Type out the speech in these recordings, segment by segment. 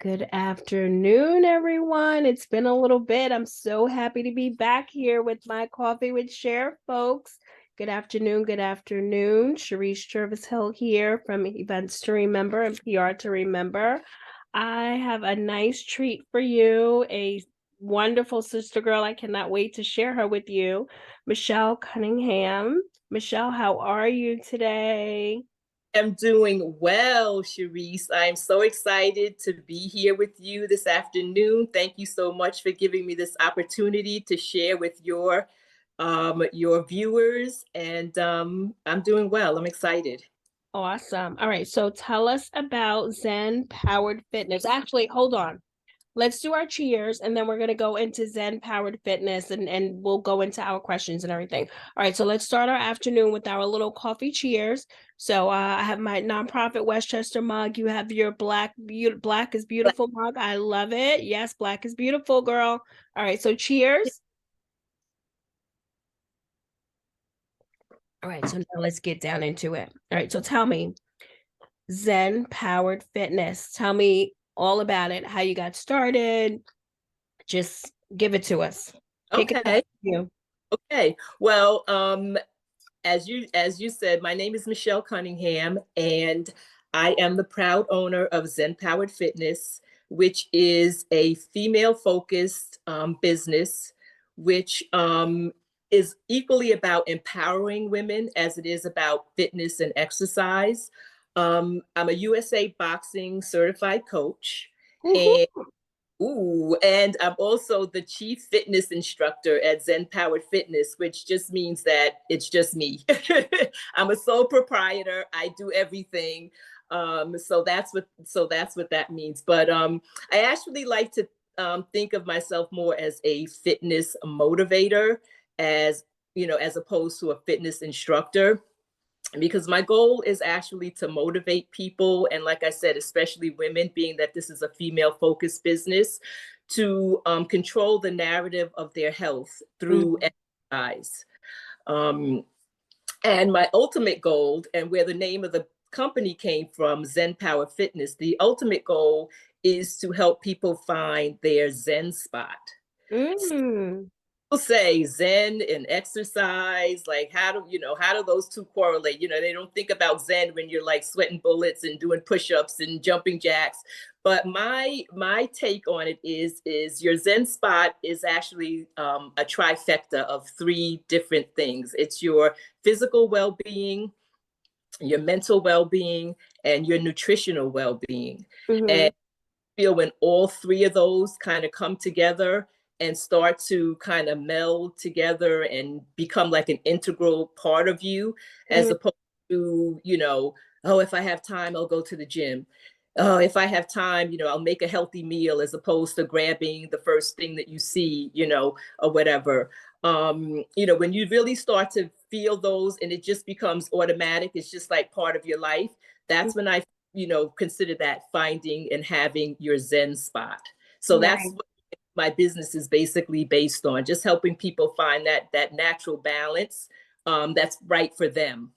Good afternoon, everyone. It's been a little bit. I'm so happy to be back here with my Coffee with Cher, folks. Good afternoon. Good afternoon. Sharice Jervis Hill here from Events to Remember and PR to Remember. I have a nice treat for you, a wonderful sister girl. I cannot wait to share her with you, Michele Cunningham. Michele, how are you today? I'm doing well, Sharice. I'm so excited to be here with you this afternoon. Thank you so much for giving me this opportunity to share with your viewers. And I'm doing well. I'm excited. Awesome. All right. So tell us about Zen Powered Fitness. Actually, hold on. Let's do our cheers and then we're going to go into Zen Powered Fitness and we'll go into our questions and everything. All right. So let's start our afternoon with our little coffee cheers. So I have my nonprofit Westchester mug. You have your black is beautiful mug. I love it. Yes, black is beautiful, girl. All right. So cheers. All right. So now let's get down into it. All right. So tell me, Zen Powered Fitness. Tell me all about it, how you got started. Just give it to us. Kick it off Okay. to you. Okay. Well, as you said, my name is Michele Cunningham, and I am the proud owner of Zen Powered Fitness, which is a female-focused business, which is equally about empowering women as it is about fitness and exercise. I'm a USA Boxing certified coach, and Woohoo. I'm also the chief fitness instructor at Zen Powered Fitness, which just means that it's just me. I'm a sole proprietor. I do everything. So that's what that means. But I actually like to think of myself more as a fitness motivator, as as opposed to a fitness instructor, because my goal is actually to motivate people, and like I said, especially women, being that this is a female focused business, to control the narrative of their health through Mhm. exercise. um, and my ultimate goal, and where the name of the company came from, Zen Power Fitness, the ultimate goal is to help people find their Zen spot. Mm. People say Zen and exercise, like how do those two correlate? They don't think about Zen when you're like sweating bullets and doing push-ups and jumping jacks. But my take on it is your Zen spot is actually a trifecta of three different things. It's your physical well-being, your mental well-being, and your nutritional well-being. Mhm. And feel when all three of those kind of come together and start to kind of meld together and become like an integral part of you, as Mhm. opposed to, oh, if I have time, I'll go to the gym. Oh, if I have time, I'll make a healthy meal, as opposed to grabbing the first thing that you see, or whatever. When you really start to feel those and it just becomes automatic, it's just like part of your life. That's when I consider that finding and having your Zen spot. So that's Right. what my business is basically based on, just helping people find that natural balance that's right for them.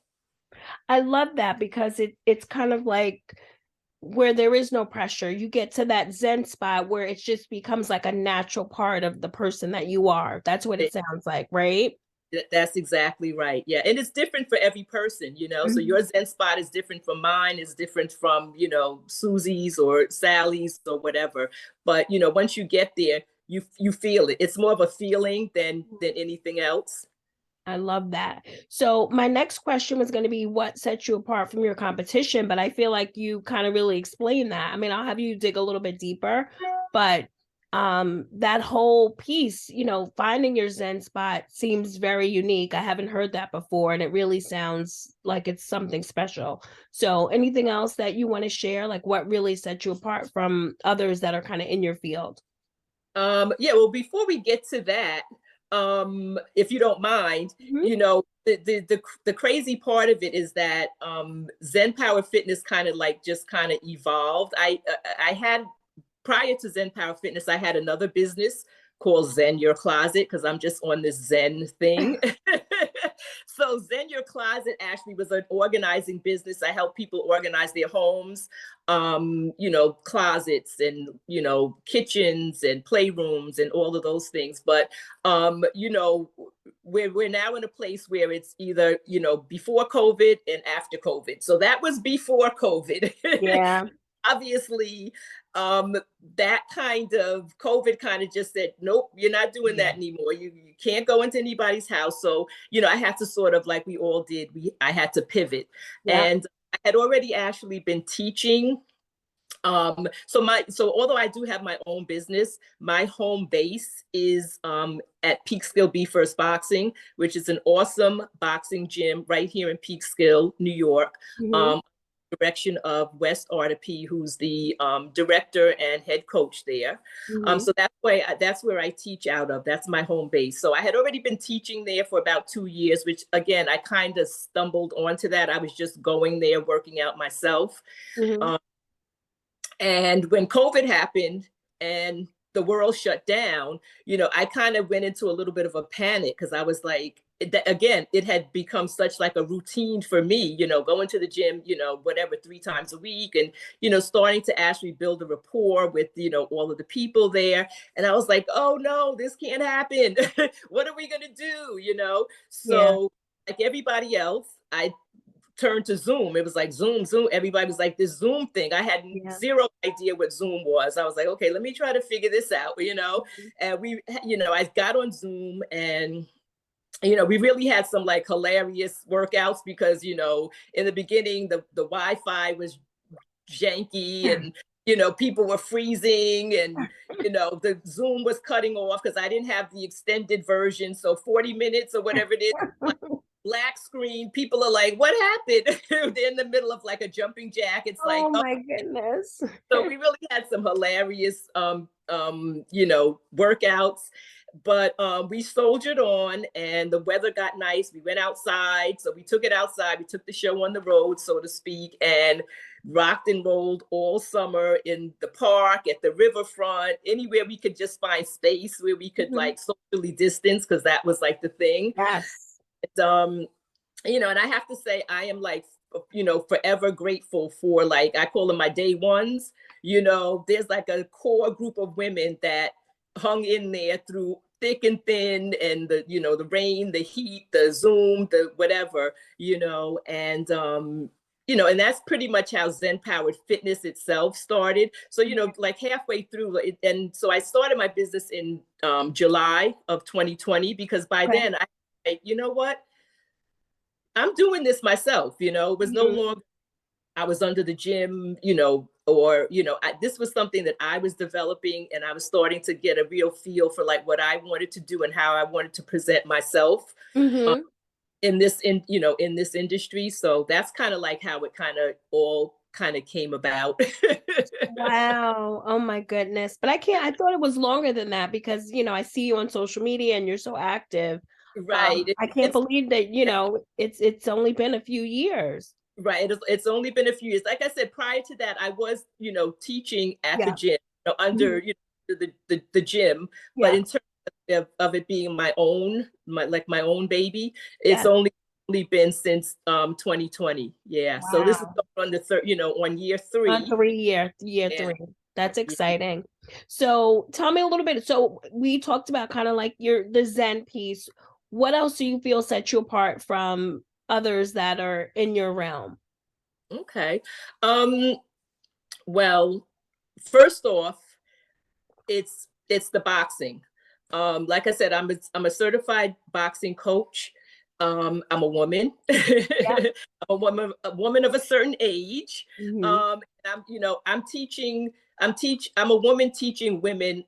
I love that because it's kind of like where there is no pressure. You get to that Zen spot where it just becomes like a natural part of the person that you are. That's what it sounds like, right? That's exactly right. Yeah. And it's different for every person, So Mhm. your Zen spot is different from mine, is different from, Susie's or Sally's or whatever. But, once you get there, you feel it. It's more of a feeling than anything else. I love that. So my next question was going to be what sets you apart from your competition, but I feel like you kind of really explained that. I mean, I'll have you dig a little bit deeper, but that whole piece, finding your Zen spot seems very unique. I haven't heard that before and it really sounds like it's something special. So anything else that you want to share, like what really sets you apart from others that are kind of in your field? Yeah, well, before we get to that, if you don't mind, Mhm. the crazy part of it is that Zen Power Fitness kind of like just kind of evolved. I had, prior to Zen Power Fitness, I had another business called Zen Your Closet, because I'm just on this Zen thing. So Zen Your Closet actually was an organizing business. I help people organize their homes, closets and, kitchens and playrooms and all of those things. But, we're now in a place where it's either, before COVID and after COVID. So that was before COVID. Yeah. Obviously, that kind of COVID kind of just said, nope, you're not doing that anymore. You can't go into anybody's house. So, I had to sort of, like we all did, I had to pivot. Yeah. And I had already actually been teaching. So although I do have my own business, my home base is at Peekskill Be First Boxing, which is an awesome boxing gym right here in Peekskill, New York. Mm-hmm. Direction of West Artepe, who's the director and head coach there. Mm-hmm. So that's where I teach out of. That's my home base. So I had already been teaching there for about 2 years, which again, I kind of stumbled onto that. I was just going there, working out myself. Mm-hmm. And when COVID happened and the world shut down, I kind of went into a little bit of a panic because I was like, again, it had become such like a routine for me, going to the gym, whatever, 3 times a week and, starting to actually build a rapport with, all of the people there. And I was like, oh no, this can't happen. What are we going to do? So like everybody else, I turned to Zoom. It was like Zoom. Everybody was like this Zoom thing. I had zero idea what Zoom was. I was like, okay, let me try to figure this out, and I got on Zoom and we really had some like hilarious workouts because, in the beginning, the Wi-Fi was janky and, people were freezing and, the Zoom was cutting off because I didn't have the extended version. So 40 minutes or whatever it is, like, black screen, people are like, what happened? They're in the middle of like a jumping jack. It's like, Oh my goodness. So we really had some hilarious workouts, but we soldiered on and the weather got nice. We went outside. So we took it outside. We took the show on the road, so to speak, and rocked and rolled all summer in the park, at the riverfront, anywhere we could just find space where we could like socially distance, because that was like the thing. Yes. And, and I have to say, I am like, forever grateful for, like, I call them my day ones. There's like a core group of women that hung in there through thick and thin, and the rain, the heat, the Zoom, the whatever, and and that's pretty much how Zen Powered Fitness itself started. So, like halfway through, and so I started my business in July of 2020, because by then you know what? I'm doing this myself, it was no longer I was under the gym, or, this was something that I was developing, and I was starting to get a real feel for like what I wanted to do and how I wanted to present myself in this industry. So that's kind of like how it kind of all kind of came about. Wow. Oh my goodness. But I thought it was longer than that because, I see you on social media and you're so active. Right. I can't believe that, it's only been a few years. Right. It's only been a few years. Like I said, prior to that, I was, teaching at the gym, under the gym. But in terms of it being my own baby, it's only been since 2020. Yeah. Wow. So this is on the third, on year 3. On year 3. That's exciting. So tell me a little bit. So we talked about kind of like the Zen piece. What else do you feel sets you apart from others that are in your realm? Okay. Well, first off, it's the boxing. Like I said, I'm a certified boxing coach. I'm a woman. I'm a woman of a certain age. I'm teaching. I'm a woman teaching women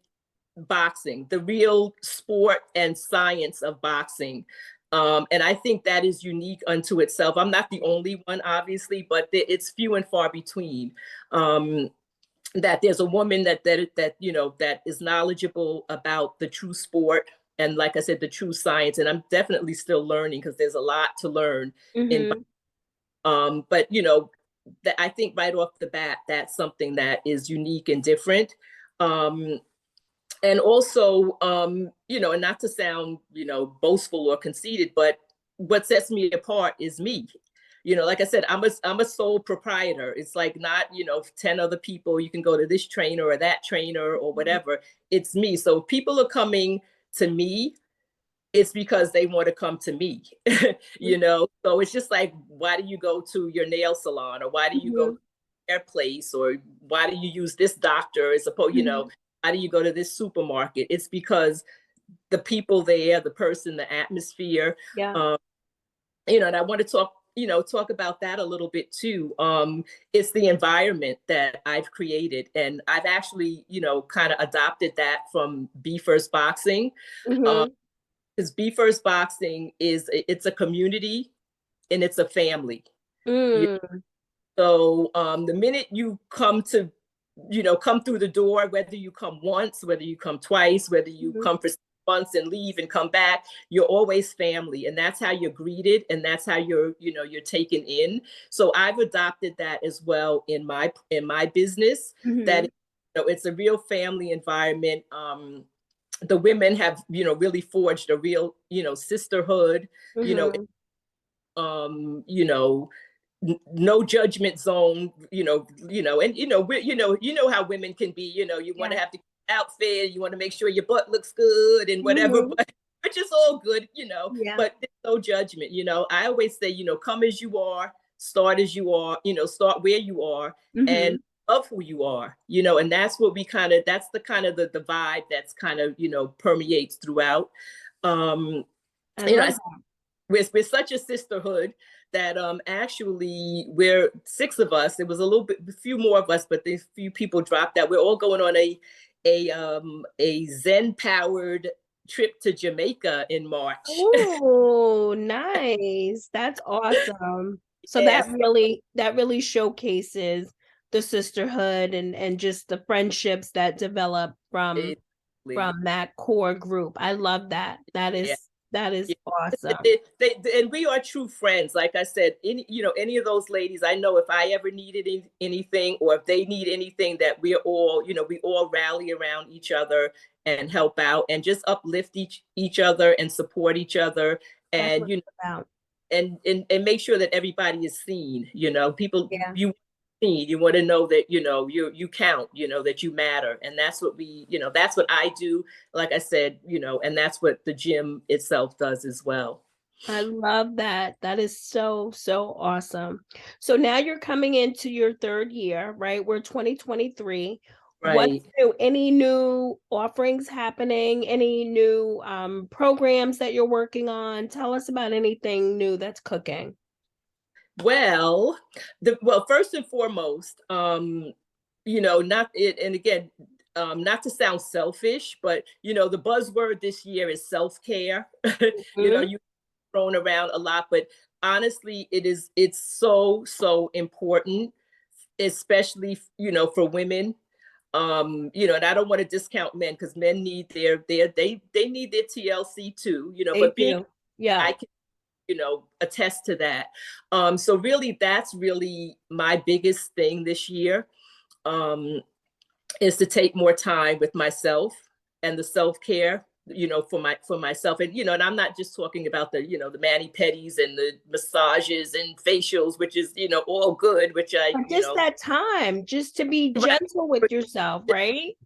boxing, the real sport and science of boxing. And I think that is unique unto itself. I'm not the only one, obviously, but it's few and far between. That there's a woman that is knowledgeable about the true sport, and like I said, the true science. And I'm definitely still learning, because there's a lot to learn but that I think right off the bat, that's something that is unique and different. and also, and not to sound, boastful or conceited, but what sets me apart is me. Like I said, I'm a sole proprietor. It's like not, 10 other people. You can go to this trainer or that trainer or whatever. It's me. So if people are coming to me, it's because they want to come to me. So it's just like, why do you go to your nail salon, or why do you go Mhm. to their place, or why do you use this doctor as opposed, Mhm. why do you go to this supermarket? It's because the people there, the person, the atmosphere, Yeah. um, and I want to talk about that a little bit too. It's the environment that I've created, and I've actually, kind of adopted that from Be First Boxing. Um, Mhm. because Be First Boxing it's a community and it's a family. Mm. So the minute you come through the door, whether you come once, whether you come twice, whether you Mhm. come for months and leave and come back, you're always family, and that's how you're greeted, and that's how you're taken in. So I've adopted that as well in my business. That Mhm. it's a real family environment. The women have really forged a real sisterhood. You know, Mhm. um, you know, no judgment zone, and how women can be, you want Yeah. to have the outfit, you want to make sure your butt looks good and whatever, Mhm. but which is all good, Yeah. but there's no judgment. I always say, come as you are, start as you are, start where you are, and Mhm. love who you are, and that's what that's the kind of the vibe that's kind of, permeates throughout. Um, I you know, love I that. we're such a sisterhood that actually we're six of us. It was a few more of us, but a few people dropped out. We're all going on a Zen powered trip to Jamaica in March. Oh, nice. That's awesome. So that Yes, really showcases the sisterhood and just the friendships that develop basically. from that core group. I love that. That Yeah. is that is Yeah. awesome. And we are true friends. Like I said, any of those ladies, I know if I ever needed anything, or if they need anything, that we all rally around each other and help out and just uplift each other and support each other, That's and what it's about. and make sure that everybody is seen. People, Yeah. you seen, you want to know that you count, that you matter, and that's what that's what I do. Like I said, and that's what the gym itself does as well. I love that. That is so, so awesome. So now you're coming into your third year, right? We're 2023. What's Right. new? Any new offerings happening? Any new programs that you're working on? Tell us about anything new that's cooking. Well, first and foremost, not it, and again, not to sound selfish, but the buzzword this year is self-care. Mhm. You thrown around a lot, but honestly, it's so important, especially for women. And I don't want to discount men, because men need they need their TLC too, They but being do. Yeah. I can attest to that. So really, that's really my biggest thing this year, um, is to take more time with myself and the self-care, for myself. And I'm not just talking about the mani pedis and the massages and facials, which is all good, which I But just that time, just to be right. gentle with yourself, right?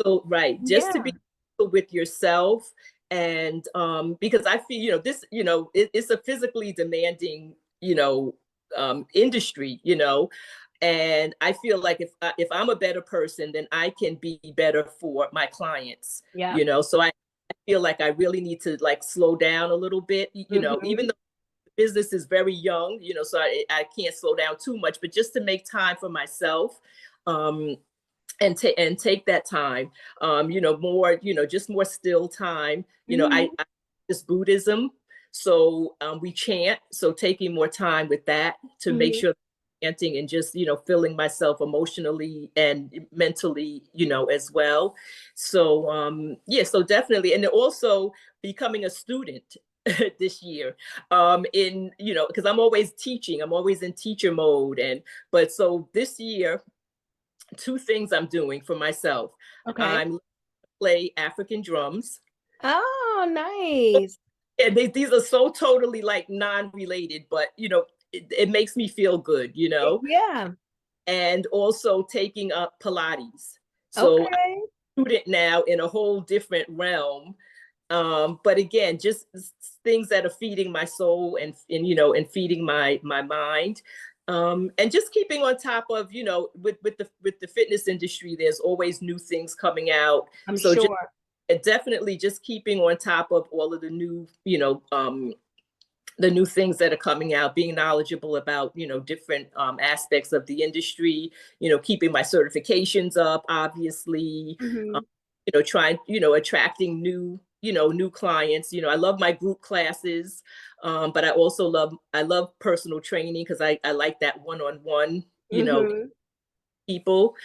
So right, just to Yeah. be with yourself. And because I feel this it's a physically demanding industry, and I feel like if I'm a better person, then I can be better for my clients, Yeah. so I feel like I really need to like slow down a little bit, even Hmm. though the business is very young, so I can't slow down too much, but just to make time for myself, um and take that time, more, just more still time. I this Buddhism, so we chant, so taking more time with that to make Hmm. sure chanting and just filling myself emotionally and mentally, as well. So yeah, so definitely. And also becoming a student this year, in because I'm always teaching, I'm always in teacher mode. And but so this year, two things I'm doing for myself. Okay. I'm play African drums. Oh, nice. And these are so totally like non-related, but it makes me feel good, Yeah. and also taking up Pilates. So Okay. I'm a student now in a whole different realm. But again, just things that are feeding my soul and feeding my mind. And just keeping on top of, with the fitness industry, there's always new things coming out. I'm So just sure. definitely just keeping on top of all of the new, the new things that are coming out, being knowledgeable about, different aspects of the industry, keeping my certifications up, obviously, Hmm. trying, attracting new clients. I love my group classes, but I love personal training because I like that one-on-one, Hmm. people.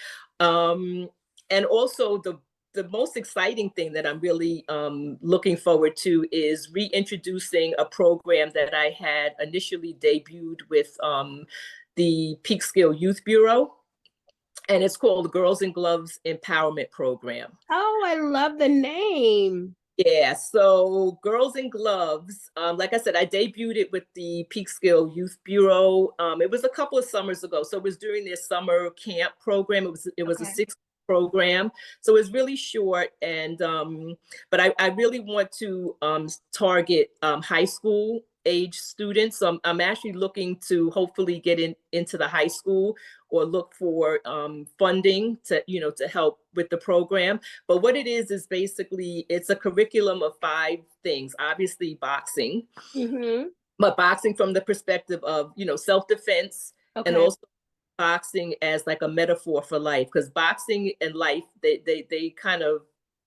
Um, and also the most exciting thing that I'm really looking forward to is reintroducing a program that I had initially debuted with the Peekskill Youth Bureau, and it's called the Girls and Gloves Empowerment Program. Oh, I love the name. Yeah, so Girls and Gloves, like I said, I debuted it with the Peekskill Youth Bureau. It was a couple of summers ago, so it was during their summer camp program. It was a Okay. 6 program, so it's really short. And but I really want to target high school age students. So I'm actually looking to hopefully get into the high school or look for funding to help with the program. But what it is basically it's a curriculum of 5 things. Obviously, boxing, Hmm. but boxing from the perspective of self-defense, and Okay. also boxing as like a metaphor for life, because boxing and life they kind of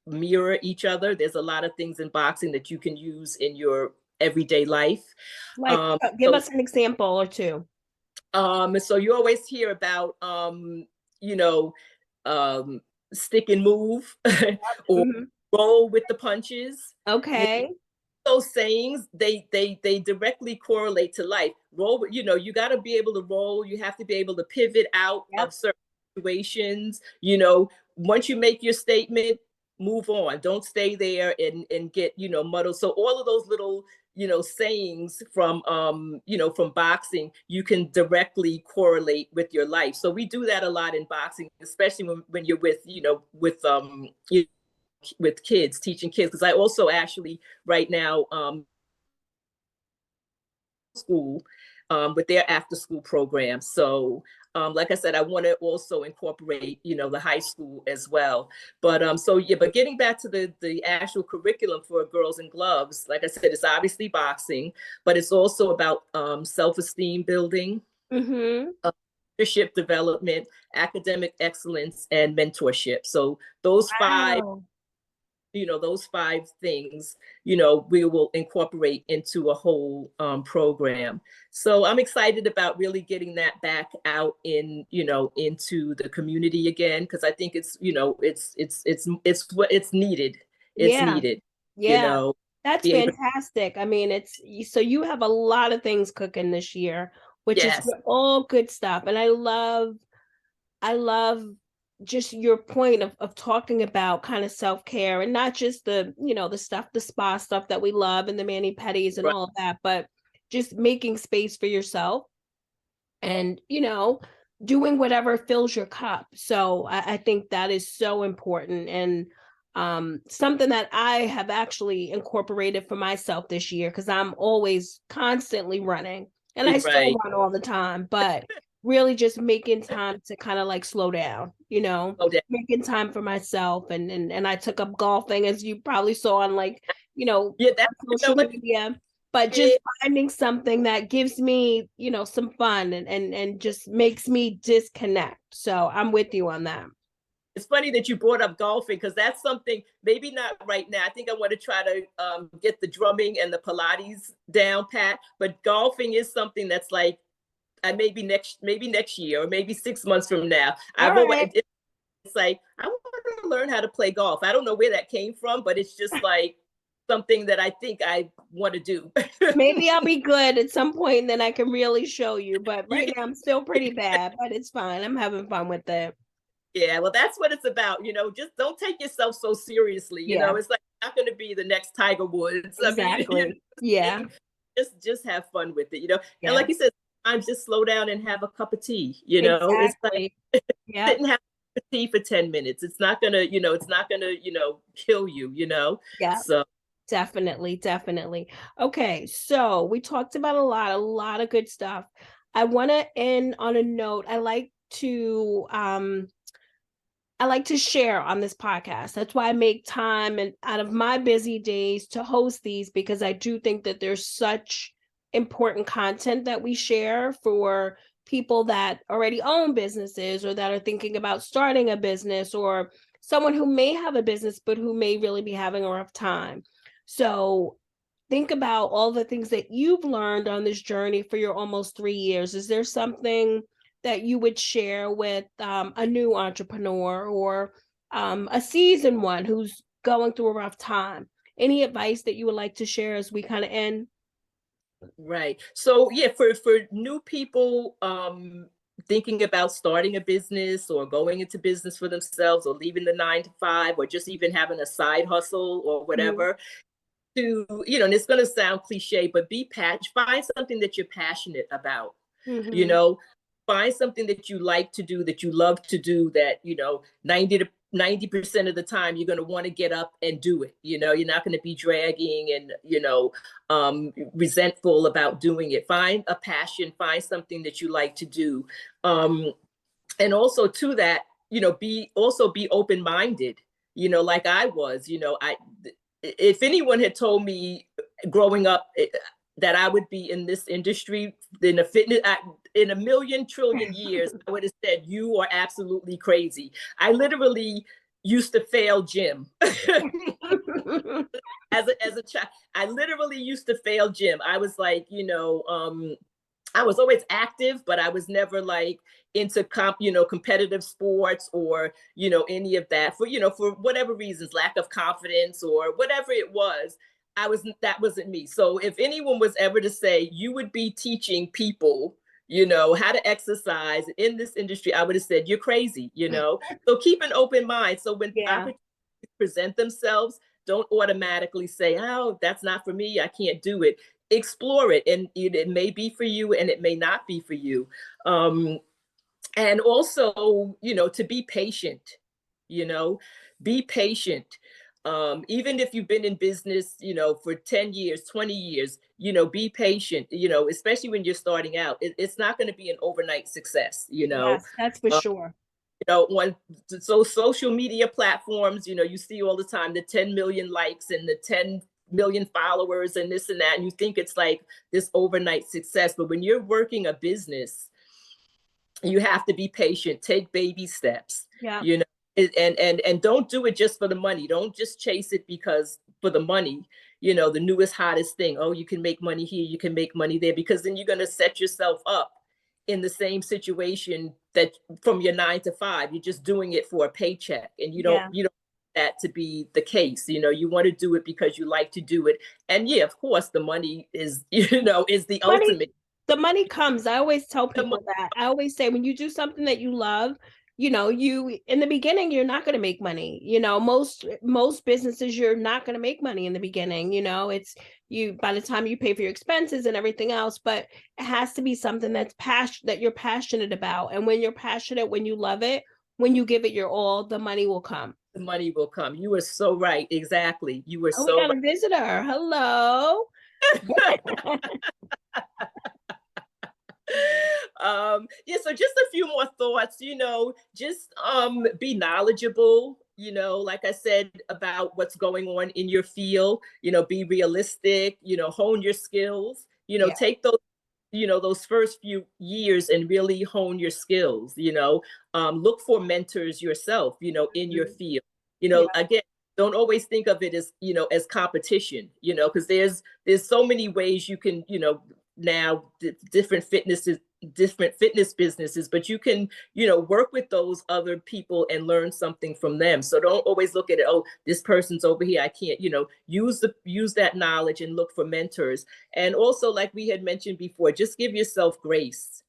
mirror each other. There's a lot of things in boxing that you can use in your everyday life. Like, Um, give so us an example or two. so you always hear about you know um, stick and move or Hmm. roll with the punches. Okay. Those sayings they directly correlate to life. Roll, you got to be able to roll. You have to be able to pivot out Yep. of certain situations. Once you make your statement, move on. Don't stay there and get muddled. So all of those little sayings from boxing, you can directly correlate with your life. So we do that a lot in boxing, especially when you're with kids, teaching kids, because I also actually right now school with their after school program. So like I said, I want to also incorporate the high school as well. But getting back to the actual curriculum for Girls and Gloves, like I said, it's obviously boxing, but it's also about self-esteem building, Hmm. leadership development, academic excellence, and mentorship. So those five Wow. things, we will incorporate into a whole program. So I'm excited about really getting that back out into the community again, because I think it's needed. It's Yeah. needed, you Yeah. know, That's be able to, fantastic. I mean, so you have a lot of things cooking this year, which is yes, all good stuff. And I love just your point of talking about kind of self-care and not just the spa stuff that we love and the mani-pedis and right, all of that, but just making space for yourself and doing whatever fills your cup. So I think that is so important, and something that I have actually incorporated for myself this year, because I'm always constantly running and I still right. run all the time, but really just making time to kind of like slow down, Oh, that, making time for myself. And I took up golfing, as you probably saw on like yeah, that, on social what, media, but yeah, just finding something that gives me, some fun and just makes me disconnect. So I'm with you on that. it's funny that you brought up golfing, because that's something maybe not right now. I think I want to try to get the drumming and the Pilates down pat, but golfing is something that's like maybe next year or maybe 6 months from now. All I've always right. it's like I want to learn how to play golf. I don't know where that came from, but it's just like something that I think I want to do. Maybe I'll be good at some point and then I can really show you. But You right now I'm still pretty bad, but it's fine. I'm having fun with it. Yeah, well, that's what it's about. Just don't take yourself so seriously. Yeah, It's like not going to be the next Tiger Woods. I mean, exactly. Yeah, take, just have fun with it. And yeah, like you said, sometimes just slow down and have a cup of tea. It's like exactly. sit Yeah, and have a cup of tea for 10 minutes. It's not gonna, it's not gonna, kill you. yeah. So Definitely, definitely. Okay, so we talked about a lot of good stuff. I want to end on a note. I like to share on this podcast. That's why I make time and out of my busy days to host these, because I do think that there's such important content that we share for people that already own businesses or that are thinking about starting a business, or someone who may have a business but who may really be having a rough time. So think about all the things that you've learned on this journey for your almost 3 years. Is there something that you would share with a new entrepreneur, or a seasoned one who's going through a rough time? Any advice that you would like to share as we kind of end? right. So yeah, for new people thinking about starting a business or going into business for themselves or leaving the 9 to 5 or just even having a side hustle or Mm-hmm. whatever, and it's going to sound cliche, but find something that you're passionate about. you Mm-hmm. know Find something that you like to do, that you love to do, that 90% of the time you're going to want to get up and do it. You're not going to be dragging and resentful about doing it. Find a passion, find something that you like to do. And also to that, be open-minded, like I was. I If anyone had told me growing up that I would be in this industry in a million trillion years, I would have said, you are absolutely crazy. I literally used to fail gym. As a child, I literally used to fail gym. I was like, I was always active, but I was never like into competitive sports or any of that, for whatever reasons, lack of confidence or whatever it was. That wasn't me. So if anyone was ever to say you would be teaching people how to exercise in this industry, I would have said you're crazy. So keep an open mind. So when Yeah, opportunities present themselves, don't automatically say, oh, that's not for me, I can't do it. Explore it, and it may be for you and it may not be for you. And also, to be patient. you know be patient. Even if you've been in business for 10 years, 20 years, be patient, especially when you're starting out. It's not going to be an overnight success. yes, that's for sure. When so social media platforms, you see all the time the 10 million likes and the 10 million followers and this and that, and you think it's like this overnight success. But when you're working a business, you have to be patient, take baby steps, Yeah, you know and don't do it just for the money. Don't just chase it because for the money, the newest hottest thing. Oh, you can make money here, you can make money there, because then you're going to set yourself up in the same situation that from your 9 to 5, you're just doing it for a paycheck, and yeah. you don't want that to be the case. You want to do it because you like to do it. And yeah, of course the money is is the Money, ultimate. the money comes. I always tell The money, people that. I always say when you do something that you love, you in the beginning you're not going to make money. Most businesses you're not going to make money in the beginning. It's you by the time you pay for your expenses and everything else, but it has to be something that you're passionate about. And when you're passionate, when you love it, when you give it your all, the money will come. the money will come. You were so right. Exactly. You were Oh, we so got a visitor. Hello. right. Yeah, so just a few more thoughts. Just be knowledgeable, like I said, about what's going on in your field. Be realistic, hone your skills. Yeah, Take those first few years and really hone your skills. Look for mentors yourself, in your field. yeah, Again, don't always think of it as competition, because there's so many ways you can, now different fitness businesses, but you can work with those other people and learn something from them. So don't always look at it, oh, this person's over here, I can't. Use that knowledge and look for mentors. And also, like we had mentioned before, just give yourself grace.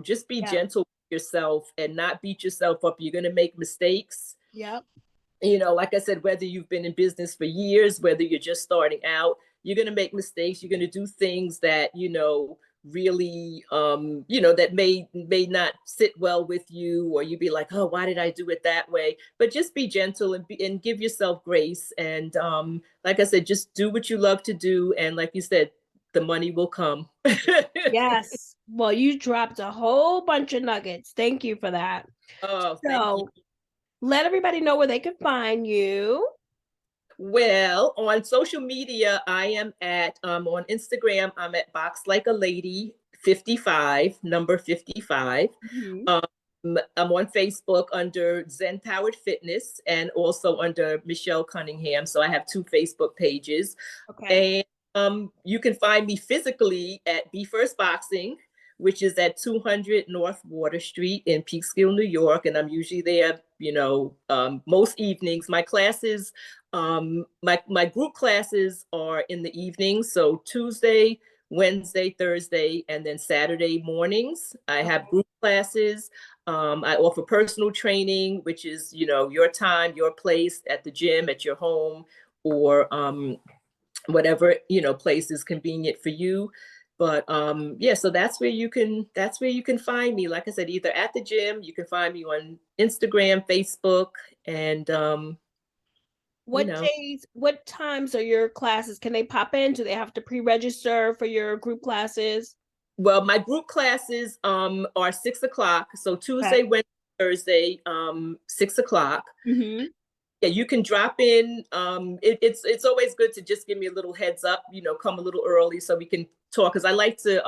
Just be yeah. gentle with yourself and not beat yourself up. You're going to make mistakes. Yep. Like I said, whether you've been in business for years, whether you're just starting out, you're going to make mistakes. You're going to do things that, really, that may not sit well with you, or you'd be like, oh, why did I do it that way? But just be gentle and give yourself grace. And like I said, just do what you love to do. And like you said, the money will come. Yes. Well, you dropped a whole bunch of nuggets. Thank you for that. Oh, thank you. So let everybody know where they can find you. Well, on social media, I am at on Instagram, I'm at Box Like a Lady 55, number 55. Mm-hmm. I'm on Facebook under Zen Powered Fitness and also under Michele Cunningham. So I have 2 Facebook pages. Okay. And you can find me physically at Be First Boxing, which is at 200 North Water Street in Peekskill, New York. And I'm usually there, most evenings. My classes, my group classes are in the evenings. So Tuesday, Wednesday, Thursday, and then Saturday mornings. I have group classes. I offer personal training, which is, your time, your place at the gym, at your home, or whatever, place is convenient for you. But yeah, so that's where you can find me. Like I said, either at the gym, you can find me on Instagram, Facebook, and What days, what times are your classes? Can they pop in? Do they have to pre-register for your group classes? Well, my group classes are 6 o'clock. So Tuesday, Okay. Wednesday, Thursday, 6 o'clock. Mm-hmm. Yeah, you can drop in. It's always good to just give me a little heads up, come a little early so we can talk. Cause I like to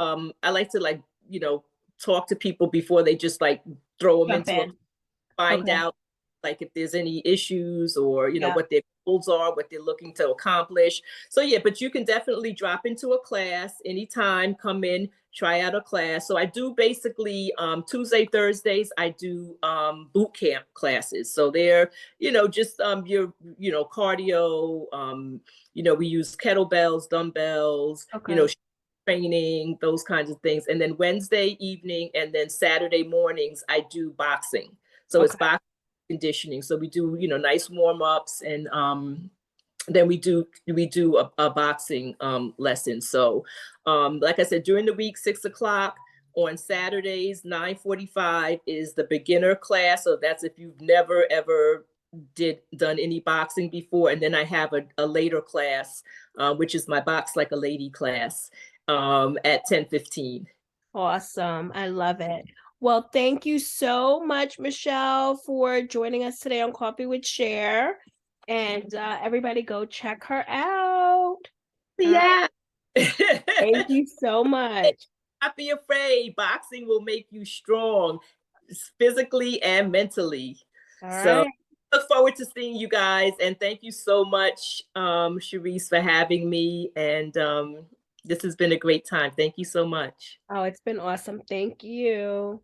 like, talk to people before they just like throw them Jump into a, in. find Okay. out like if there's any issues or, Yeah. what their goals are, what they're looking to accomplish. So yeah, but you can definitely drop into a class anytime, come in, try out a class. So I do basically Tuesday, Thursdays, I do boot camp classes. So they're, just your, cardio, we use kettlebells, dumbbells, Okay. training, those kinds of things. And then Wednesday evening and then Saturday mornings, I do boxing. So it's Okay. boxing conditioning. So we do, nice warm-ups, and then we do a boxing lesson. So like I said, during the week, 6 o'clock. On Saturdays, 9:45 is the beginner class. So that's if you've never ever done any boxing before. And then I have a later class, which is my Box Like a Lady class, at 10:15. Awesome. I love it. Well, thank you so much, Michele, for joining us today on Coffee with Cher. And everybody go check her out. All right. Yeah. Thank you so much. Not be afraid. Boxing will make you strong, physically and mentally. All So right. look forward to seeing you guys. And thank you so much, Sharice, for having me. And this has been a great time. Thank you so much. Oh, it's been awesome. Thank you.